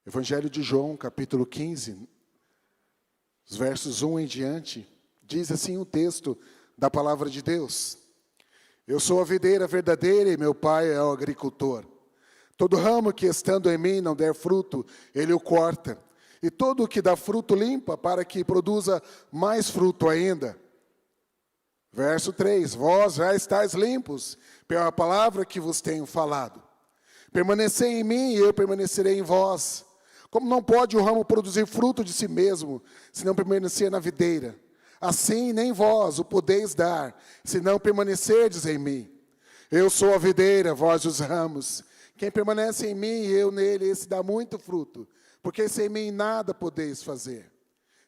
Evangelho de João, capítulo 15, os versos 1 em diante, diz assim o texto da palavra de Deus. Eu sou a videira verdadeira e meu pai é o agricultor. Todo ramo que estando em mim não der fruto, ele o corta. E todo o que dá fruto limpa, para que produza mais fruto ainda. Verso 3, vós já estáis limpos, pela palavra que vos tenho falado. Permanecei em mim e eu permanecerei em vós. Como não pode o ramo produzir fruto de si mesmo, se não permanecer na videira? Assim nem vós o podeis dar, se não permanecerdes em mim. Eu sou a videira, vós os ramos. Quem permanece em mim e eu nele, esse dá muito fruto, porque sem mim nada podeis fazer.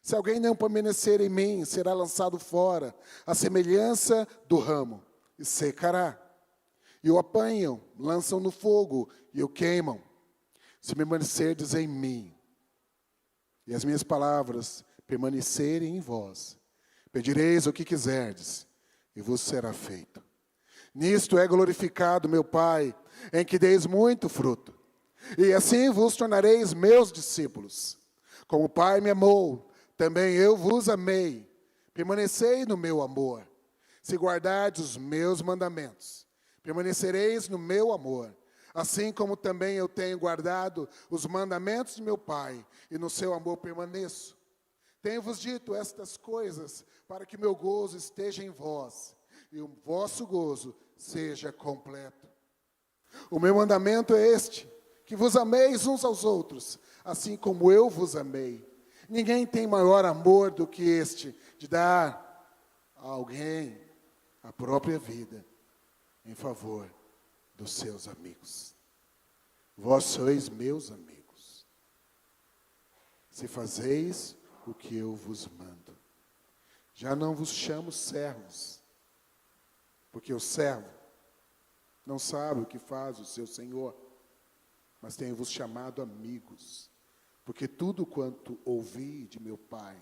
Se alguém não permanecer em mim, será lançado fora, a semelhança do ramo, e secará. E o apanham, lançam no fogo, e o queimam. Se permanecerdes em mim, e as minhas palavras permanecerem em vós, pedireis o que quiserdes, e vos será feito. Nisto é glorificado meu Pai, em que deis muito fruto. E assim vos tornareis meus discípulos. Como o Pai me amou, também eu vos amei. Permanecei no meu amor. Se guardardes os meus mandamentos, permanecereis no meu amor. Assim como também eu tenho guardado os mandamentos de meu Pai, e no seu amor permaneço. Tenho-vos dito estas coisas, para que meu gozo esteja em vós, e o vosso gozo seja completo. O meu mandamento é este, que vos ameis uns aos outros, assim como eu vos amei. Ninguém tem maior amor do que este, de dar a alguém a própria vida, em favor dos seus amigos. Vós sois meus amigos, se fazeis o que eu vos mando. Já não vos chamo servos, porque o servo não sabe o que faz o seu senhor, mas tenho-vos chamado amigos, porque tudo quanto ouvi de meu Pai,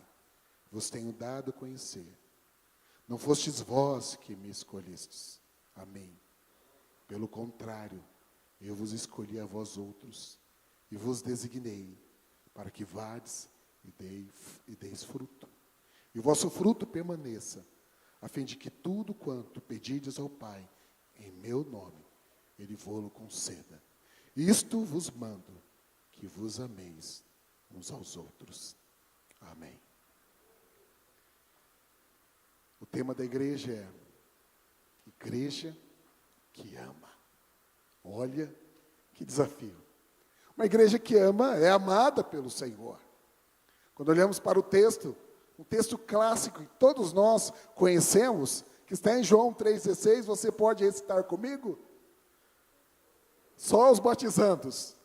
vos tenho dado a conhecer. Não fostes vós que me escolhestes a mim. Pelo contrário, eu vos escolhi a vós outros, e vos designei, para que vades e deis fruto. E o vosso fruto permaneça, a fim de que tudo quanto pedirdes ao Pai, em meu nome, Ele vô-lo conceda. Isto vos mando, que vos ameis uns aos outros. Amém. O tema da igreja é Igreja que ama. Olha que desafio. Uma igreja que ama é amada pelo Senhor. Quando olhamos para o texto, um texto clássico que todos nós conhecemos, que está em João 3,16, você pode recitar comigo? Só os batizandos.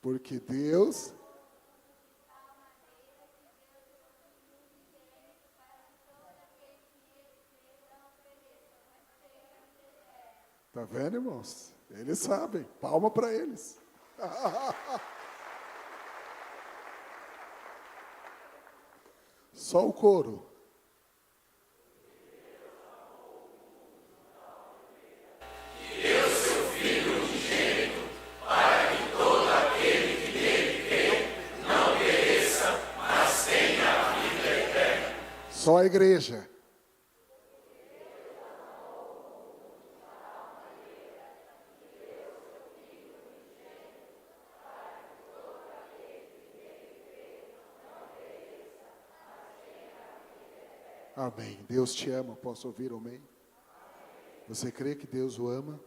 Porque Deus... Está vendo, irmãos? Eles sabem. Palma para eles. Só o coro. Deu seu Filho unigênito, para que todo aquele que nele crê não pereça, mas tenha a vida eterna. Só a igreja. Amém. Deus te ama, posso ouvir amém? Você crê que Deus o ama?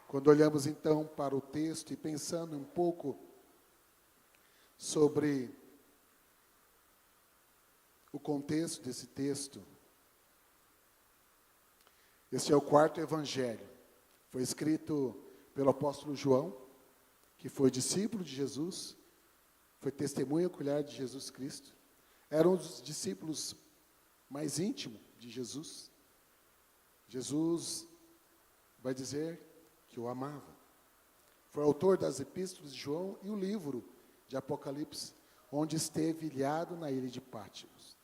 Quando olhamos então para o texto e pensando um pouco sobre o contexto desse texto, este é o quarto evangelho. Foi escrito pelo apóstolo João, que foi discípulo de Jesus, foi testemunha ocular de Jesus Cristo, era um dos discípulos mais íntimo de Jesus. Jesus vai dizer que o amava. Foi autor das epístolas de João e o livro de Apocalipse, onde esteve ilhado na ilha de Patmos.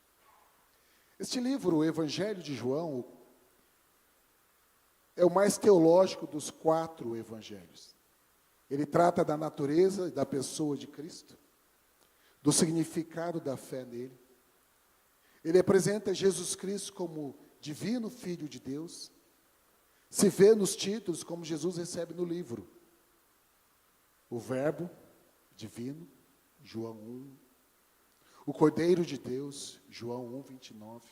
Este livro, o Evangelho de João, é o mais teológico dos 4 evangelhos. Ele trata da natureza e da pessoa de Cristo, do significado da fé nele. Ele apresenta Jesus Cristo como divino Filho de Deus. Se vê nos títulos como Jesus recebe no livro. O Verbo divino, João 1. O Cordeiro de Deus, João 1, 29.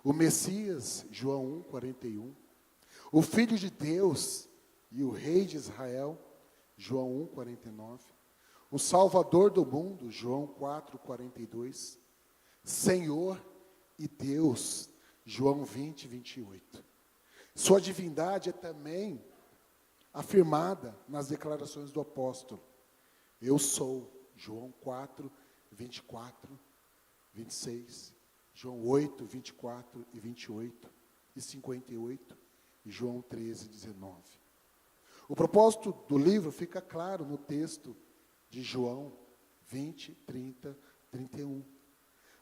O Messias, João 1, 41. O Filho de Deus e o Rei de Israel, João 1, 49. O Salvador do mundo, João 4, 42. Senhor e Deus, João 20, 28. Sua divindade é também afirmada nas declarações do apóstolo. Eu sou, João 4, 24, 26. João 8, 24 e 28 e 58. E João 13, 19. O propósito do livro fica claro no texto de João 20, 30, 31.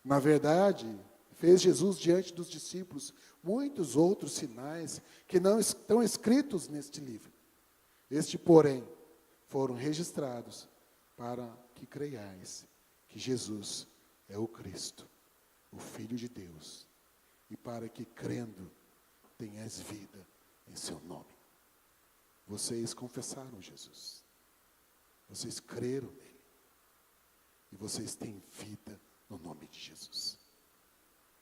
Na verdade, fez Jesus diante dos discípulos muitos outros sinais que não estão escritos neste livro. Este, porém, foram registrados para que creiais que Jesus é o Cristo, o Filho de Deus, e para que, crendo, tenhais vida em seu nome. Vocês confessaram Jesus. Vocês creram nele. E vocês têm vida no nome de Jesus.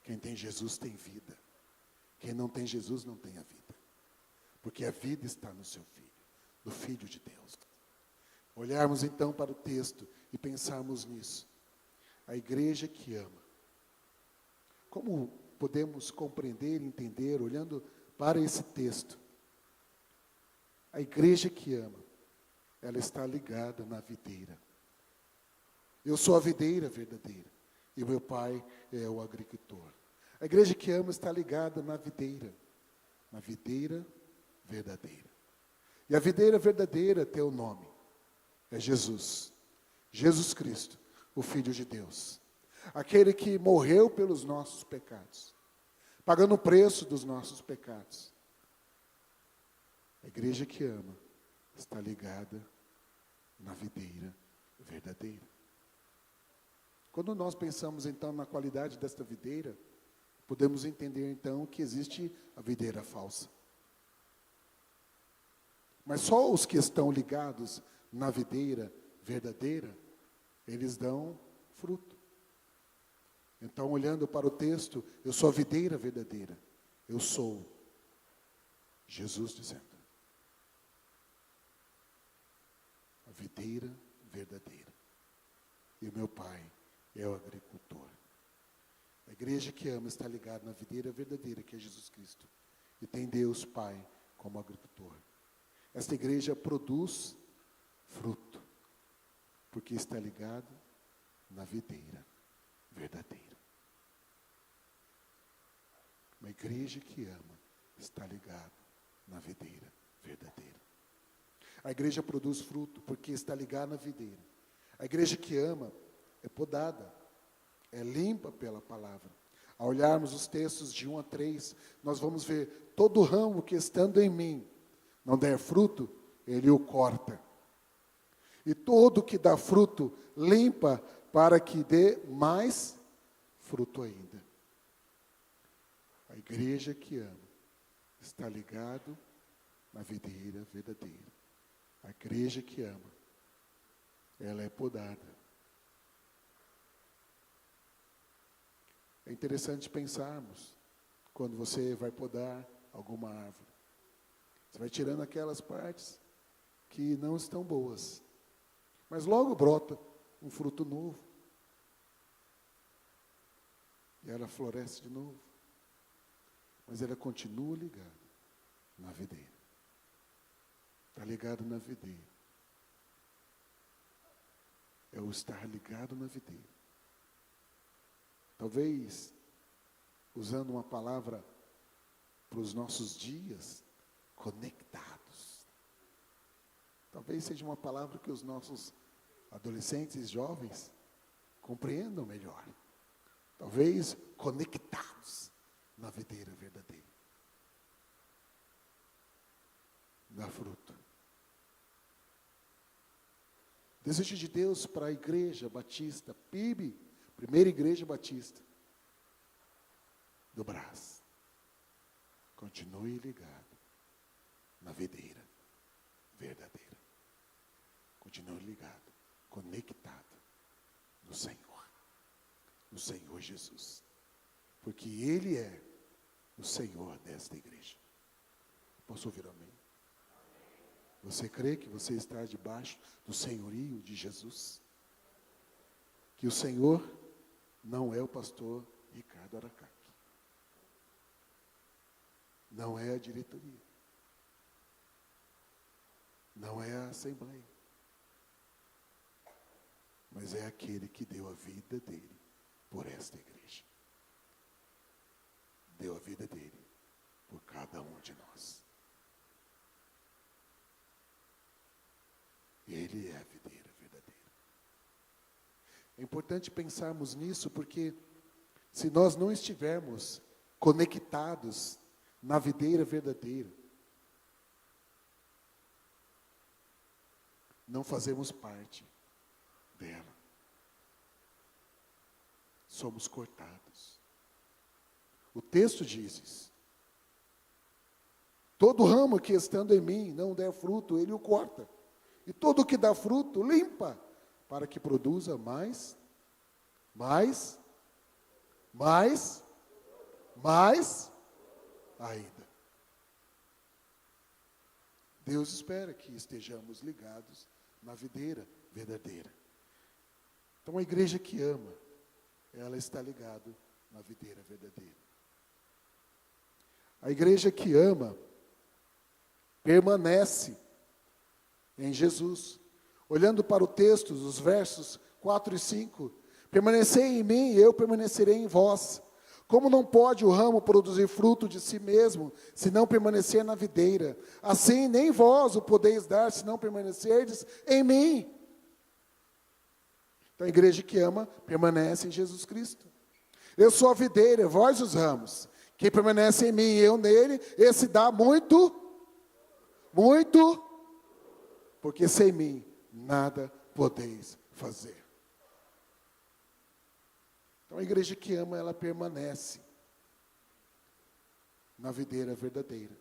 Quem tem Jesus tem vida. Quem não tem Jesus não tem a vida. Porque a vida está no seu Filho, no Filho de Deus. Olharmos então para o texto e pensarmos nisso. A igreja que ama. Como podemos compreender e entender, olhando para esse texto? A igreja que ama, ela está ligada na videira. Eu sou a videira verdadeira e meu pai é o agricultor. A igreja que ama está ligada na videira verdadeira. E a videira verdadeira tem o nome, é Jesus. Jesus Cristo, o Filho de Deus. Aquele que morreu pelos nossos pecados, pagando o preço dos nossos pecados. A igreja que ama está ligada na videira verdadeira. Quando nós pensamos então na qualidade desta videira, podemos entender então que existe a videira falsa. Mas só os que estão ligados na videira verdadeira, eles dão fruto. Então, olhando para o texto, eu sou a videira verdadeira. Eu sou Jesus dizendo. A videira verdadeira. E o meu pai é o agricultor. A igreja que ama está ligada na videira verdadeira, que é Jesus Cristo. E tem Deus Pai como agricultor. Esta igreja produz fruto, porque está ligada na videira verdadeira. Uma igreja que ama está ligada na videira verdadeira. A igreja produz fruto porque está ligada na videira. A igreja que ama é podada, é limpa pela palavra. Ao olharmos os textos de 1 a 3, nós vamos ver todo ramo que estando em mim não der fruto, ele o corta. E todo que dá fruto, limpa para que dê mais fruto ainda. A igreja que ama está ligado na videira verdadeira. A igreja que ama, ela é podada. É interessante pensarmos, quando você vai podar alguma árvore, você vai tirando aquelas partes que não estão boas, mas logo brota um fruto novo, e ela floresce de novo, mas ela continua ligada na videira. Está ligado na videira. É o estar ligado na videira. Talvez, usando uma palavra para os nossos dias, conectados. Talvez seja uma palavra que os nossos adolescentes e jovens compreendam melhor. Talvez conectados na videira verdadeira. Dá fruto. Desejo de Deus para a Igreja Batista, PIB, Primeira Igreja Batista do Brás. Continue ligado na videira verdadeira. Continue ligado, conectado no Senhor Jesus. Porque Ele é o Senhor desta igreja. Posso ouvir amém? Você crê que você está debaixo do senhorio de Jesus? Que o Senhor não é o pastor Ricardo Aracaki. Não é a diretoria. Não é a assembleia. Mas é aquele que deu a vida dele por esta igreja. Deu a vida dele por cada um de nós. Ele é a videira verdadeira. É importante pensarmos nisso porque se nós não estivermos conectados na videira verdadeira, não fazemos parte dela. Somos cortados. O texto diz isso. Todo ramo que estando em mim não der fruto, ele o corta. E todo que dá fruto, limpa, para que produza mais ainda. Deus espera que estejamos ligados na videira verdadeira. Então a igreja que ama, ela está ligada na videira verdadeira. A igreja que ama, permanece em Jesus. Olhando para o texto, os versos 4 e 5, permanecei em mim e eu permanecerei em vós. Como não pode o ramo produzir fruto de si mesmo, se não permanecer na videira? Assim, nem vós o podeis dar, se não permanecerdes em mim. Então, a igreja que ama, permanece em Jesus Cristo. Eu sou a videira, vós os ramos. Quem permanece em mim e eu nele, esse dá muito, porque sem mim nada podeis fazer. Então a igreja que ama, ela permanece na videira verdadeira.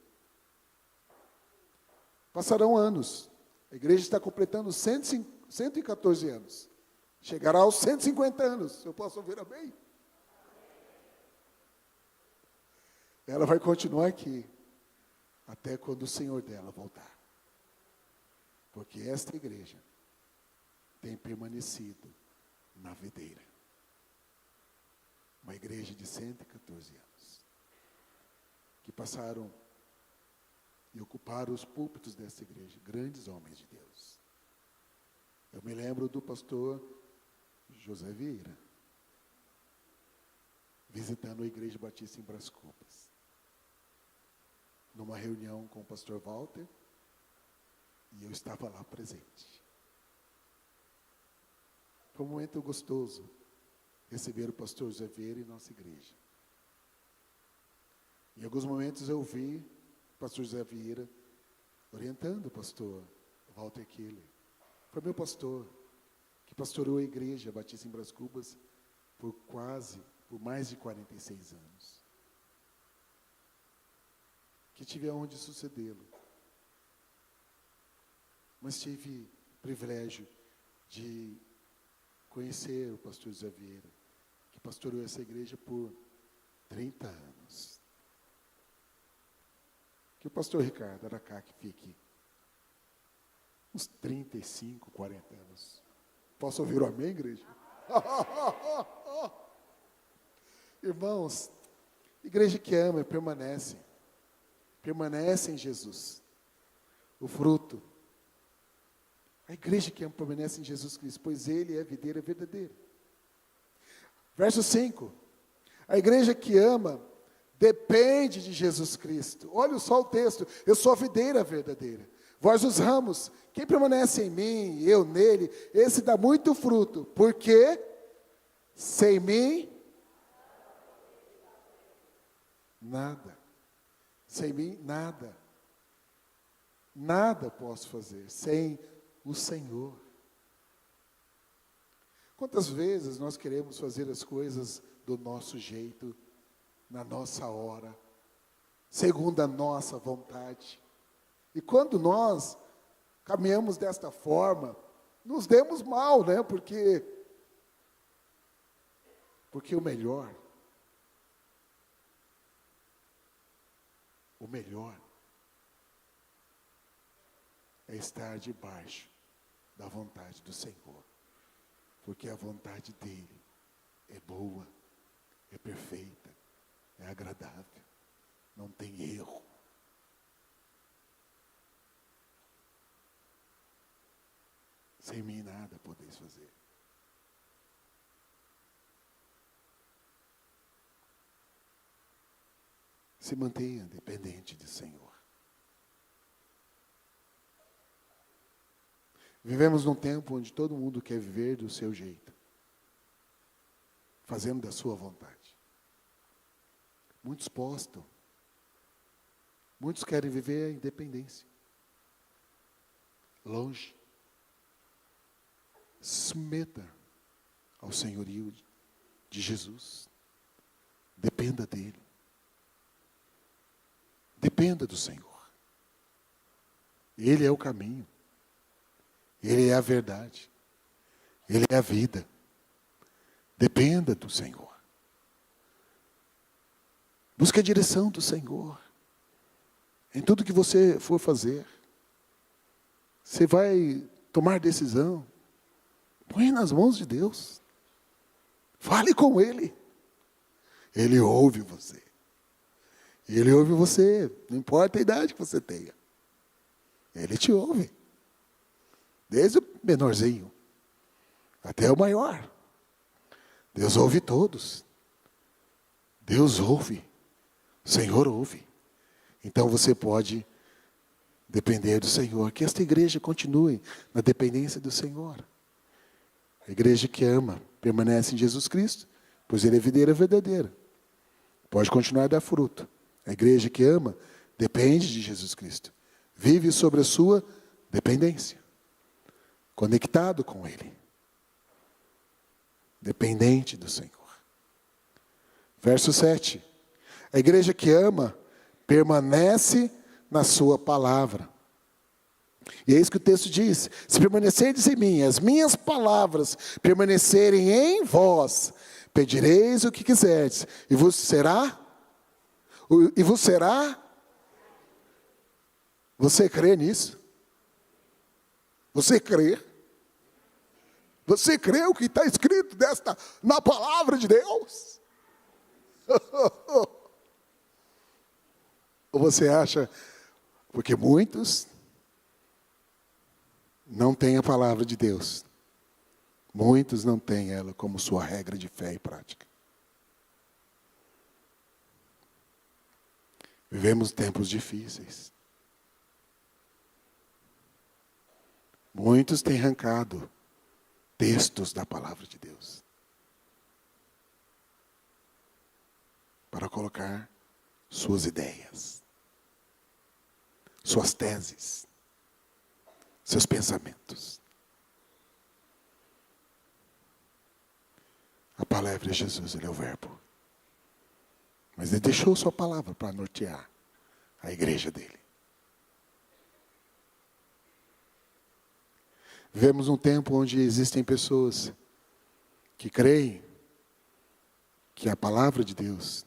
Passarão anos, a igreja está completando 114 anos, chegará aos 150 anos, eu posso ouvir amém? Ela vai continuar aqui, até quando o Senhor dela voltar. Porque esta igreja tem permanecido na videira. Uma igreja de 114 anos. Que passaram e ocuparam os púlpitos desta igreja. Grandes homens de Deus. Eu me lembro do pastor José Vieira. Visitando a igreja batista em Brás Cubas. Numa reunião com o pastor Walter. E eu estava lá presente. Foi um momento gostoso receber o pastor José Vieira em nossa igreja. Em alguns momentos eu vi o pastor José Vieira orientando o pastor Walter Keller. Foi meu pastor, que pastoreou a igreja Batista em Brás Cubas por mais de 46 anos. Que tive aonde sucedê-lo. Mas tive o privilégio de conhecer o pastor José Vieira, que pastoreou essa igreja por 30 anos. Que o pastor Ricardo Aracaki fique uns 35, 40 anos. Posso ouvir o amém, igreja? Irmãos, igreja que ama permanece em Jesus. O fruto. A igreja que permanece em Jesus Cristo, pois Ele é a videira verdadeira. Verso 5. A igreja que ama depende de Jesus Cristo. Olha só o texto. Eu sou a videira verdadeira. Vós os ramos. Quem permanece em mim e eu nele, esse dá muito fruto. Porque sem mim, nada. Sem mim, nada. Nada posso fazer sem o Senhor. Quantas vezes nós queremos fazer as coisas do nosso jeito, na nossa hora, segundo a nossa vontade. E quando nós caminhamos desta forma, nos demos mal, né? Porque o melhor é estar debaixo da vontade do Senhor. Porque a vontade dele é boa, é perfeita, é agradável, não tem erro. Sem mim nada podeis fazer. Se mantenha dependente do Senhor. Vivemos num tempo onde todo mundo quer viver do seu jeito, fazendo da sua vontade. Muitos postam, muitos querem viver a independência, longe. Submeta ao senhorio de Jesus. Dependa dele. Dependa do Senhor. Ele é o caminho. Ele é a verdade. Ele é a vida. Dependa do Senhor. Busque a direção do Senhor. Em tudo que você for fazer. Você vai tomar decisão. Põe nas mãos de Deus. Fale com Ele. Ele ouve você. Ele ouve você, não importa a idade que você tenha. Ele te ouve. Desde o menorzinho até o maior. Deus ouve todos. Deus ouve. O Senhor ouve. Então você pode depender do Senhor. Que esta igreja continue na dependência do Senhor. A igreja que ama, permanece em Jesus Cristo, pois Ele é videira verdadeira. Pode continuar a dar fruto. A igreja que ama, depende de Jesus Cristo. Vive sobre a sua dependência. Conectado com Ele. Dependente do Senhor. Verso 7. A igreja que ama, permanece na sua palavra. E é isso que o texto diz. Se permanecerdes em mim, as minhas palavras permanecerem em vós, pedireis o que quiserdes, e vos será? Você crê nisso? Você crê? Você crê o que está escrito na palavra de Deus? Ou você acha, porque muitos não têm a palavra de Deus. Muitos não têm ela como sua regra de fé e prática. Vivemos tempos difíceis. Muitos têm arrancado textos da palavra de Deus para colocar suas ideias, suas teses, seus pensamentos. A palavra é Jesus, Ele é o verbo. Mas Ele deixou sua palavra para nortear a igreja dele. Vivemos um tempo onde existem pessoas que creem que a palavra de Deus,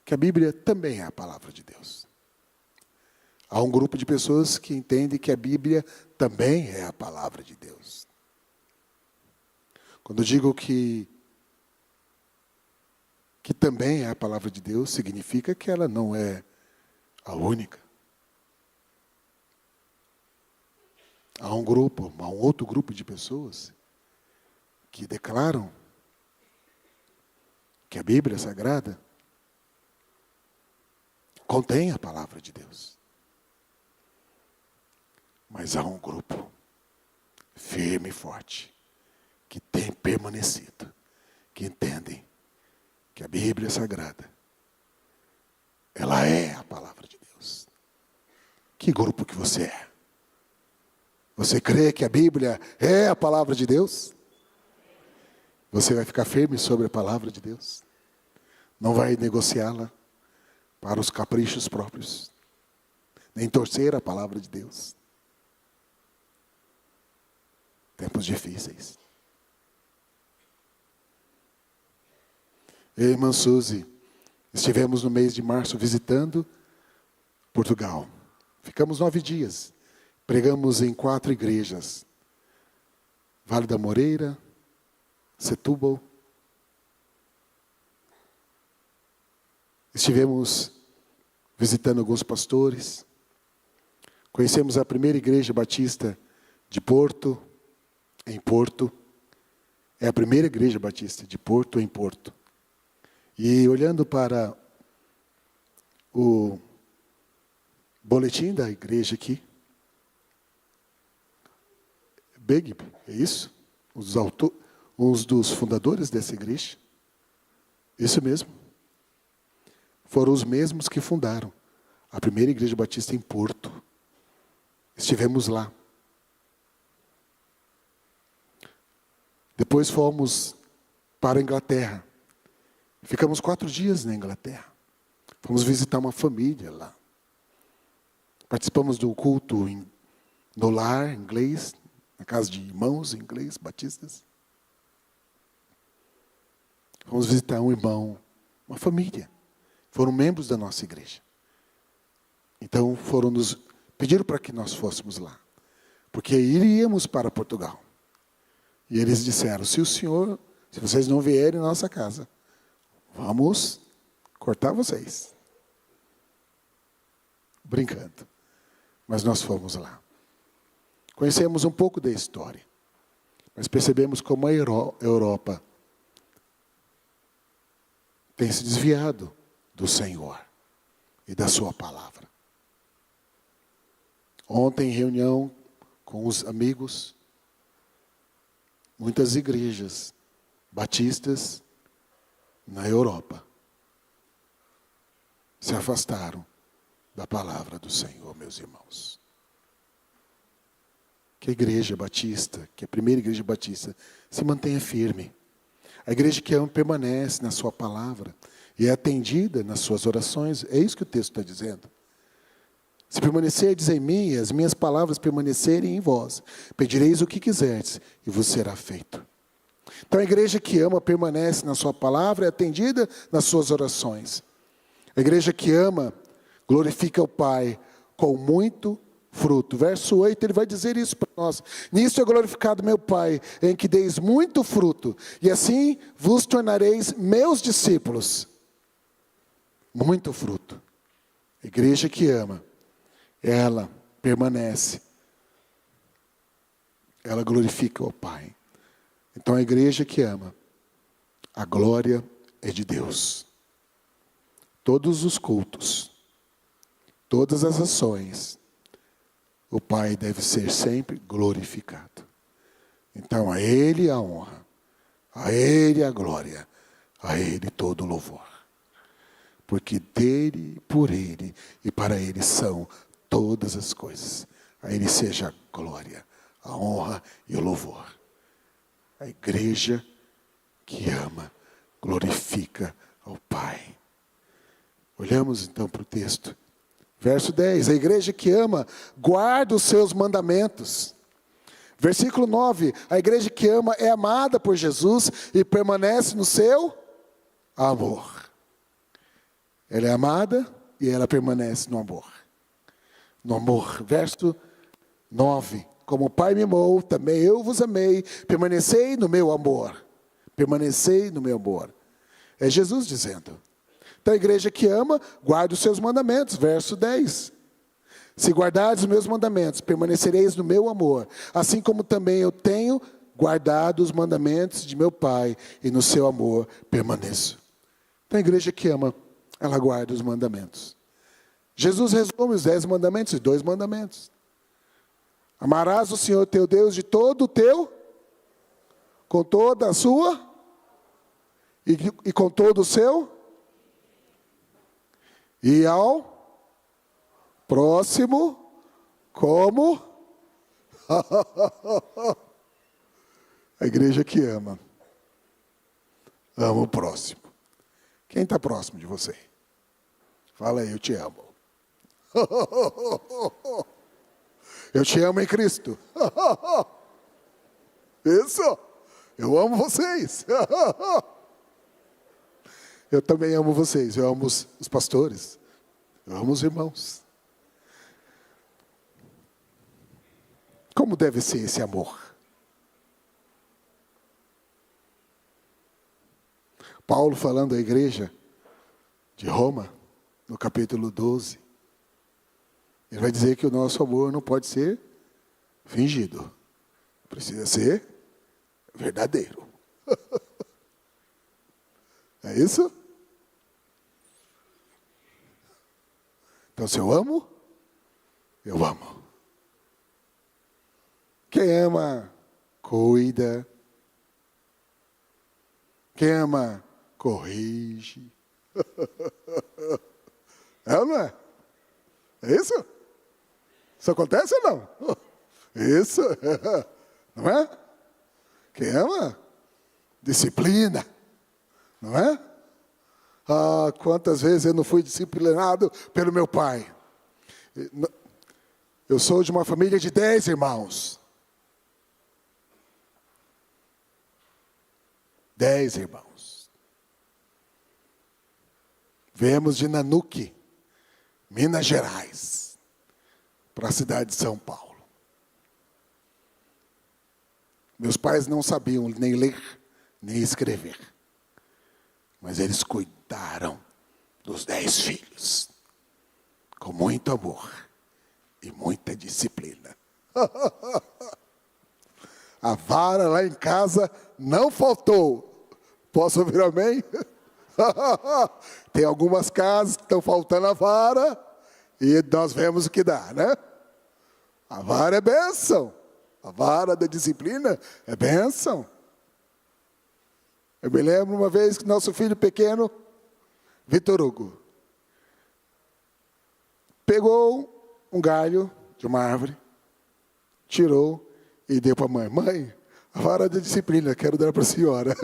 que a Bíblia também é a palavra de Deus. Há um grupo de pessoas que entendem que a Bíblia também é a palavra de Deus. Quando eu digo que também é a palavra de Deus, significa que ela não é a única. Há um outro grupo de pessoas que declaram que a Bíblia Sagrada contém a palavra de Deus. Mas há um grupo firme e forte que tem permanecido, que entendem que a Bíblia Sagrada, ela é a palavra de Deus. Que grupo que você é? Você crê que a Bíblia é a palavra de Deus? Você vai ficar firme sobre a palavra de Deus? Não vai negociá-la para os caprichos próprios, nem torcer a palavra de Deus? Tempos difíceis. Eu e a irmã Suzy estivemos no mês de março visitando Portugal. Ficamos 9 dias. Pregamos em 4 igrejas. Vale da Moreira, Setúbal. Estivemos visitando alguns pastores. Conhecemos a primeira igreja batista de Porto, em Porto. É a primeira igreja batista de Porto, em Porto. E olhando para o boletim da igreja aqui, Begib, é isso? Uns dos fundadores dessa igreja. Isso mesmo. Foram os mesmos que fundaram a primeira igreja batista em Porto. Estivemos lá. Depois fomos para a Inglaterra. Ficamos 4 dias na Inglaterra. Fomos visitar uma família lá. Participamos do culto no lar inglês, na casa de irmãos inglês, batistas. Fomos visitar um irmão, uma família. Foram membros da nossa igreja. Então pediram para que nós fôssemos lá. Porque iríamos para Portugal. E eles disseram, se vocês não vierem na nossa casa, vamos cortar vocês. Brincando. Mas nós fomos lá. Conhecemos um pouco da história. Mas percebemos como a Europa tem se desviado do Senhor e da sua palavra. Ontem, em reunião com os amigos, muitas igrejas batistas na Europa se afastaram da palavra do Senhor, meus irmãos. Que a igreja batista, que a primeira igreja batista, se mantenha firme. A igreja que ama permanece na sua palavra e é atendida nas suas orações. É isso que o texto está dizendo. Se permanecerdes em mim e as minhas palavras permanecerem em vós, pedireis o que quiserdes e vos será feito. Então a igreja que ama permanece na sua palavra e é atendida nas suas orações. A igreja que ama glorifica o Pai com muito fruto. Verso 8, ele vai dizer isso para nós. Nisto é glorificado meu Pai, em que deis muito fruto, e assim vos tornareis meus discípulos. Muito fruto. A igreja que ama, ela permanece. Ela glorifica o Pai. Então a igreja que ama, a glória é de Deus. Todos os cultos, todas as ações, o Pai deve ser sempre glorificado. Então a Ele a honra, a Ele a glória, a Ele todo o louvor. Porque dele, por Ele e para Ele são todas as coisas. A Ele seja a glória, a honra e o louvor. A igreja que ama, glorifica ao Pai. Olhamos então para o texto. Verso 10, a igreja que ama, guarda os seus mandamentos. Versículo 9, a igreja que ama é amada por Jesus e permanece no seu amor. Ela é amada e ela permanece no amor. No amor. Verso 9, como o Pai me amou, também eu vos amei, permanecei no meu amor. Permanecei no meu amor. É Jesus dizendo. Então a igreja que ama, guarda os seus mandamentos. Verso 10. Se guardardes os meus mandamentos, permanecereis no meu amor, assim como também eu tenho guardado os mandamentos de meu Pai, e no seu amor permaneço. Então a igreja que ama, ela guarda os mandamentos. Jesus resume os 10 mandamentos em 2 mandamentos. Amarás o Senhor teu Deus de todo o teu, com toda a sua, e com todo o seu, e ao próximo, como a igreja que ama, Ama o próximo. Quem está próximo de você? Fala aí, eu te amo. Eu te amo em Cristo. Isso. Eu amo vocês. Eu também amo vocês. Eu amo os pastores. Eu amo os irmãos. Como deve ser esse amor? Paulo falando à igreja de Roma, no capítulo 12, ele vai dizer que o nosso amor não pode ser fingido. Precisa ser verdadeiro. É isso? Então, se eu amo, eu amo. Quem ama, cuida. Quem ama, corrige. É ou não é? É isso? Isso acontece ou não? Isso. Não é? Quem ama, disciplina. Não é? Ah, quantas vezes eu não fui disciplinado pelo meu pai. Eu sou de uma família de 10 irmãos. 10 irmãos. Viemos de Nanuque, Minas Gerais, para a cidade de São Paulo. Meus pais não sabiam nem ler, nem escrever. Mas eles cuidaram dos 10 filhos, com muito amor e muita disciplina. A vara lá em casa não faltou. Posso ouvir amém? Tem algumas casas que estão faltando a vara e nós vemos o que dá, né? A vara é bênção. A vara da disciplina é bênção. Eu me lembro uma vez que nosso filho pequeno, Vitor Hugo, pegou um galho de uma árvore, tirou e deu para a mãe. Mãe, a vara da disciplina, quero dar para a senhora.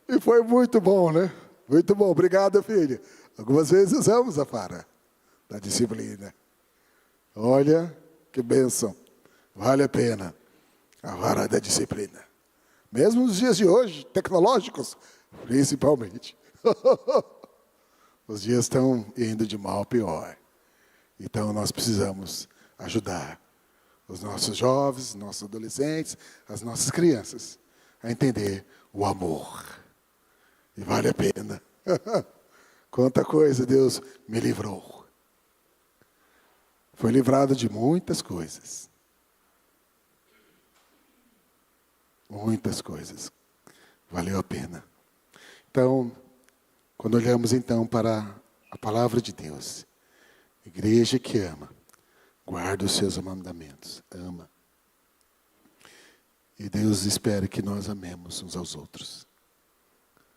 E foi muito bom, né? Muito bom. Obrigado, filho. Algumas vezes usamos a vara da disciplina. Olha, que bênção. Vale a pena. A vara da disciplina. Mesmo nos dias de hoje, tecnológicos, principalmente. Os dias estão indo de mal a pior. Então, nós precisamos ajudar os nossos jovens, nossos adolescentes, as nossas crianças a entender o amor. E vale a pena. Quanta coisa Deus me livrou. Foi livrado de muitas coisas. Muitas coisas. Valeu a pena. Então, quando olhamos então para a palavra de Deus, igreja que ama, guarda os seus mandamentos, ama. E Deus espera que nós amemos uns aos outros.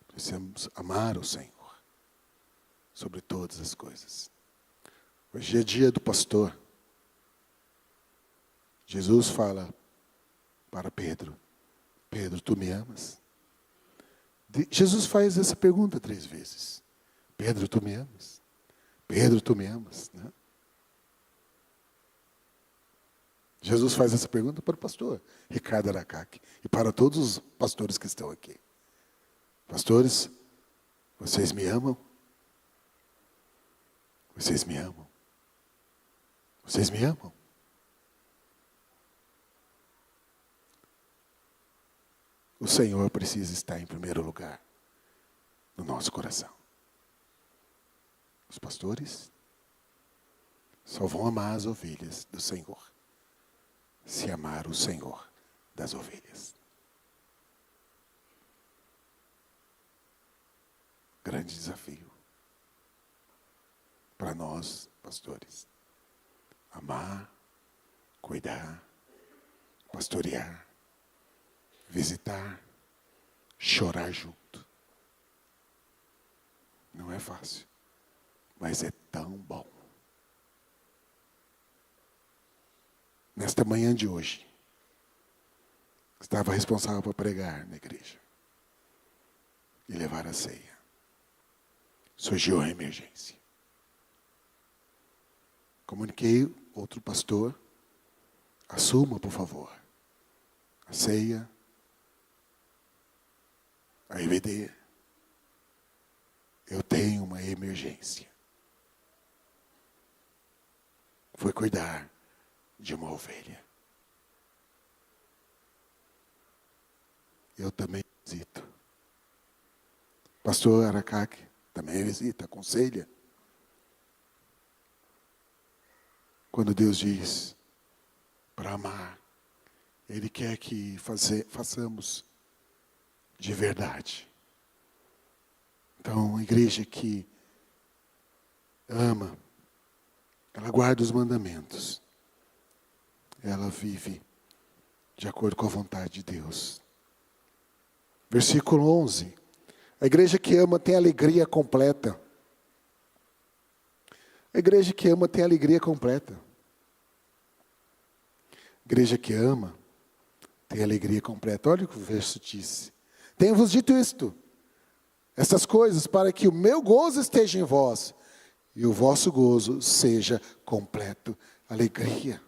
Precisamos amar o Senhor sobre todas as coisas. Hoje é dia do pastor. Jesus fala para Pedro: Pedro, tu me amas? Jesus faz essa pergunta 3 vezes. Pedro, tu me amas? Pedro, tu me amas? Né? Jesus faz essa pergunta para o pastor Ricardo Aracaque e para todos os pastores que estão aqui. Pastores, vocês me amam? Vocês me amam? Vocês me amam? O Senhor precisa estar em primeiro lugar no nosso coração. Os pastores só vão amar as ovelhas do Senhor se amar o Senhor das ovelhas. Grande desafio para nós, pastores. Amar, cuidar, pastorear, visitar, chorar junto. Não é fácil, mas é tão bom. Nesta manhã de hoje, estava responsável por pregar na igreja e levar a ceia. Surgiu a emergência. Comuniquei outro pastor, assuma, por favor, a ceia, a EBD. Eu tenho uma emergência. Foi cuidar de uma ovelha. Eu também visito. Pastor Aracaque também visita, aconselha. Quando Deus diz para amar, Ele quer que façamos de verdade. Então, a igreja que ama, ela guarda os mandamentos. Ela vive de acordo com a vontade de Deus. Versículo 11. A igreja que ama tem alegria completa. A igreja que ama tem alegria completa. A igreja que ama tem alegria completa. Olha o que o verso diz. Tenho-vos dito isto, estas coisas, para que o meu gozo esteja em vós e o vosso gozo seja completo. Alegria.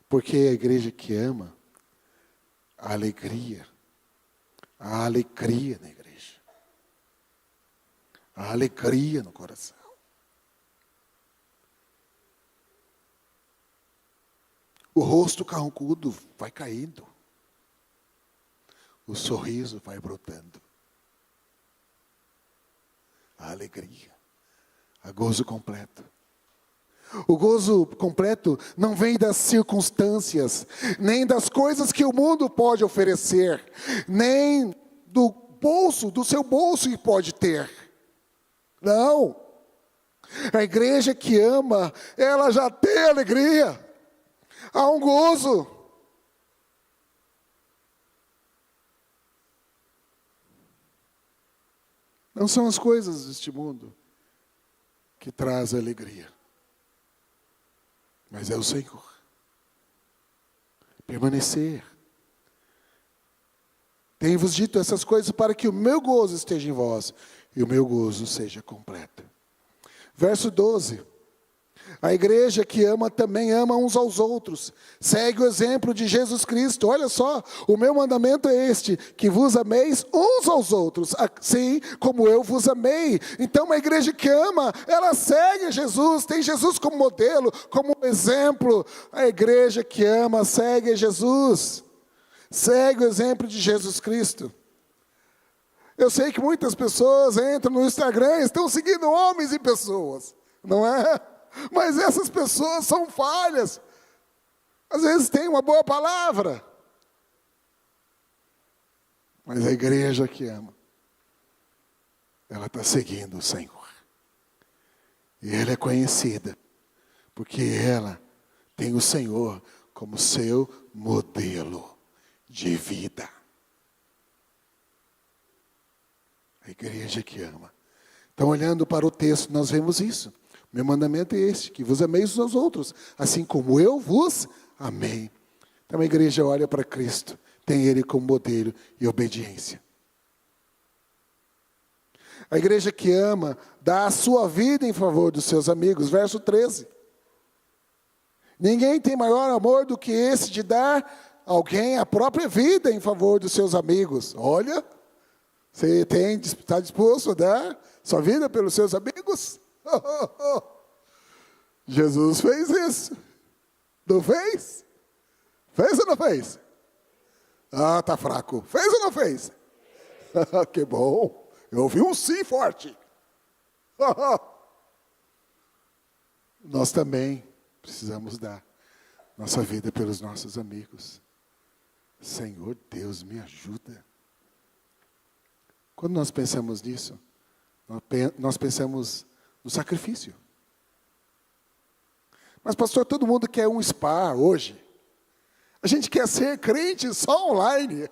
Porque a igreja que ama, a alegria na igreja. A alegria no coração. O rosto carrancudo vai caindo. O sorriso vai brotando. A alegria. A gozo completo. O gozo completo não vem das circunstâncias, nem das coisas que o mundo pode oferecer, nem do seu bolso que pode ter. Não. A igreja que ama, ela já tem alegria. Há um gozo. Não são as coisas deste mundo que trazem alegria, mas é o Senhor. Permanecer. Tenho-vos dito essas coisas para que o meu gozo esteja em vós e o meu gozo seja completo. Verso 12. A igreja que ama também ama uns aos outros. Segue o exemplo de Jesus Cristo. Olha só, o meu mandamento é este, que vos ameis uns aos outros, assim como eu vos amei. Então uma igreja que ama, ela segue Jesus, tem Jesus como modelo, como exemplo. A igreja que ama segue Jesus. Segue o exemplo de Jesus Cristo. Eu sei que muitas pessoas entram no Instagram e estão seguindo homens e pessoas, não é? Mas essas pessoas são falhas. Às vezes tem uma boa palavra. Mas a igreja que ama, ela está seguindo o Senhor. E ela é conhecida, porque ela tem o Senhor como seu modelo de vida. A igreja que ama. Então, olhando para o texto, nós vemos isso. Meu mandamento é este, que vos ameis uns aos outros, assim como eu vos amei. Então a igreja olha para Cristo, tem Ele como modelo e obediência. A igreja que ama, dá a sua vida em favor dos seus amigos. Verso 13. Ninguém tem maior amor do que esse de dar a alguém a própria vida em favor dos seus amigos. Olha, você está disposto a dar sua vida pelos seus amigos? Jesus fez isso. Não fez? Fez ou não fez? Ah, tá fraco. Fez ou não fez? Que bom. Eu ouvi um sim forte. Nós também precisamos dar nossa vida pelos nossos amigos. Senhor Deus, me ajuda. Quando nós pensamos nisso, nós pensamos no sacrifício. Mas pastor, todo mundo quer um spa hoje. A gente quer ser crente só online.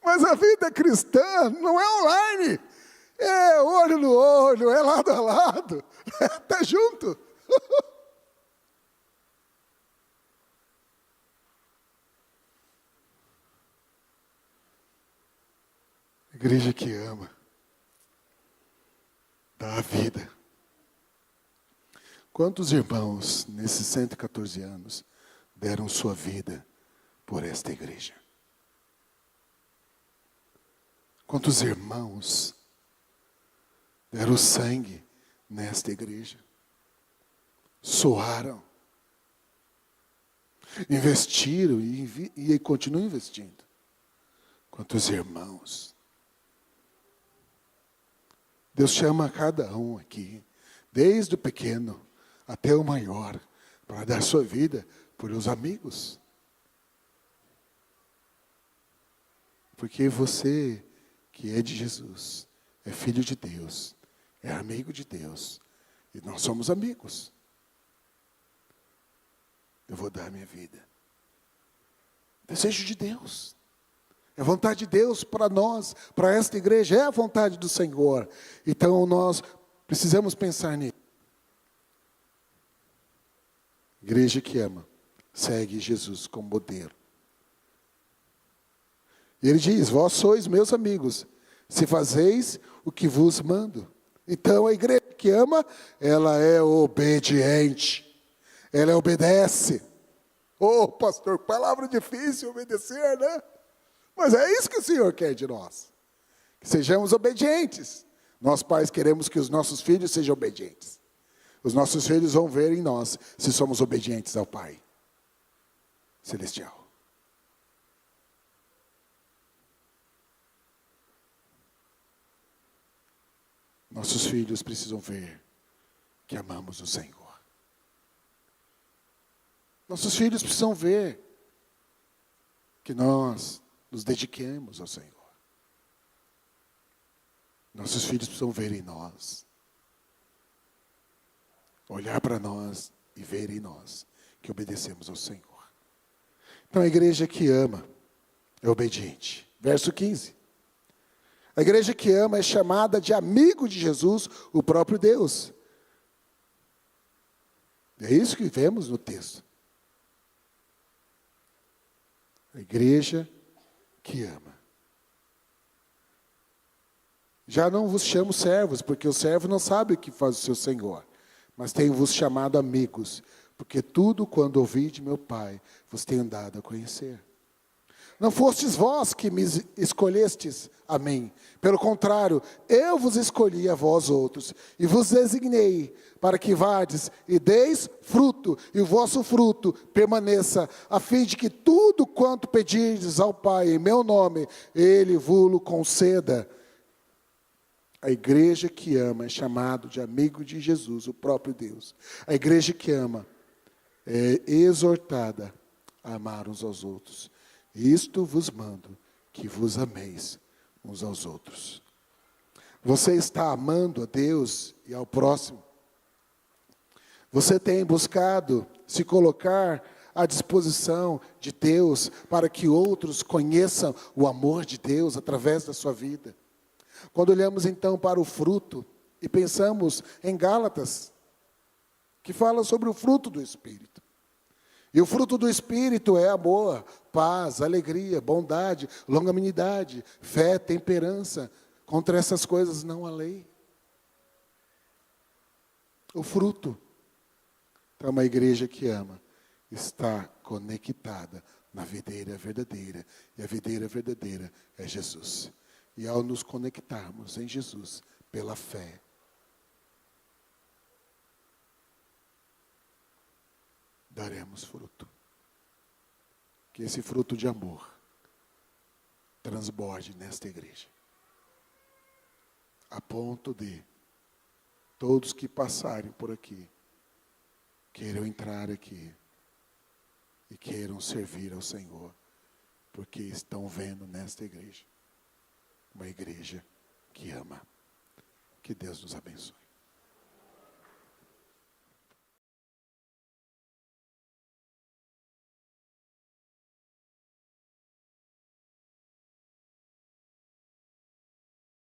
Mas a vida cristã não é online. É olho no olho, é lado a lado. Está junto. Igreja que ama, dá a vida. Quantos irmãos, nesses 114 anos, deram sua vida por esta igreja? Quantos irmãos deram sangue nesta igreja? Suaram, investiram e continuam investindo. Quantos irmãos? Deus chama cada um aqui, desde o pequeno até o maior, para dar sua vida por os amigos. Porque você que é de Jesus, é filho de Deus, é amigo de Deus, e nós somos amigos. Eu vou dar minha vida. Desejo de Deus. É a vontade de Deus para nós, para esta igreja, é a vontade do Senhor. Então nós precisamos pensar nisso. Igreja que ama, segue Jesus como modelo. E ele diz, vós sois meus amigos, se fazeis o que vos mando. Então a igreja que ama, ela é obediente. Ela obedece. Oh, pastor, palavra difícil obedecer, né? Mas é isso que o Senhor quer de nós. Que sejamos obedientes. Nós pais queremos que os nossos filhos sejam obedientes. Os nossos filhos vão ver em nós se somos obedientes ao Pai Celestial. Nossos filhos precisam ver que amamos o Senhor. Nossos filhos precisam ver que nós nos dediquemos ao Senhor. Nossos filhos precisam ver em nós, olhar para nós e ver em nós que obedecemos ao Senhor. Então a igreja que ama é obediente. Verso 15. A igreja que ama é chamada de amigo de Jesus, o próprio Deus. É isso que vemos no texto. A igreja que ama. Já não vos chamo servos, porque o servo não sabe o que faz o seu senhor. Mas tenho-vos chamado amigos, porque tudo quando ouvi de meu Pai, vos tenho dado a conhecer. Não fostes vós que me escolhestes a mim. Pelo contrário, eu vos escolhi a vós outros, e vos designei para que vades e deis fruto, e o vosso fruto permaneça, a fim de que tudo quanto pedirdes ao Pai em meu nome, Ele vos conceda. A igreja que ama é chamado de amigo de Jesus, o próprio Deus. A igreja que ama é exortada a amar uns aos outros. Isto vos mando, que vos ameis uns aos outros. Você está amando a Deus e ao próximo? Você tem buscado se colocar à disposição de Deus para que outros conheçam o amor de Deus através da sua vida? Quando olhamos então para o fruto e pensamos em Gálatas, que fala sobre o fruto do Espírito. E o fruto do Espírito é amor, paz, alegria, bondade, longanimidade, fé, temperança. Contra essas coisas não há lei. O fruto. Então, uma igreja que ama está conectada na videira verdadeira. E a videira verdadeira é Jesus. E ao nos conectarmos em Jesus pela fé, daremos fruto. Que esse fruto de amor transborde nesta igreja. A ponto de todos que passarem por aqui queiram entrar aqui e queiram servir ao Senhor, porque estão vendo nesta igreja uma igreja que ama. Que Deus nos abençoe.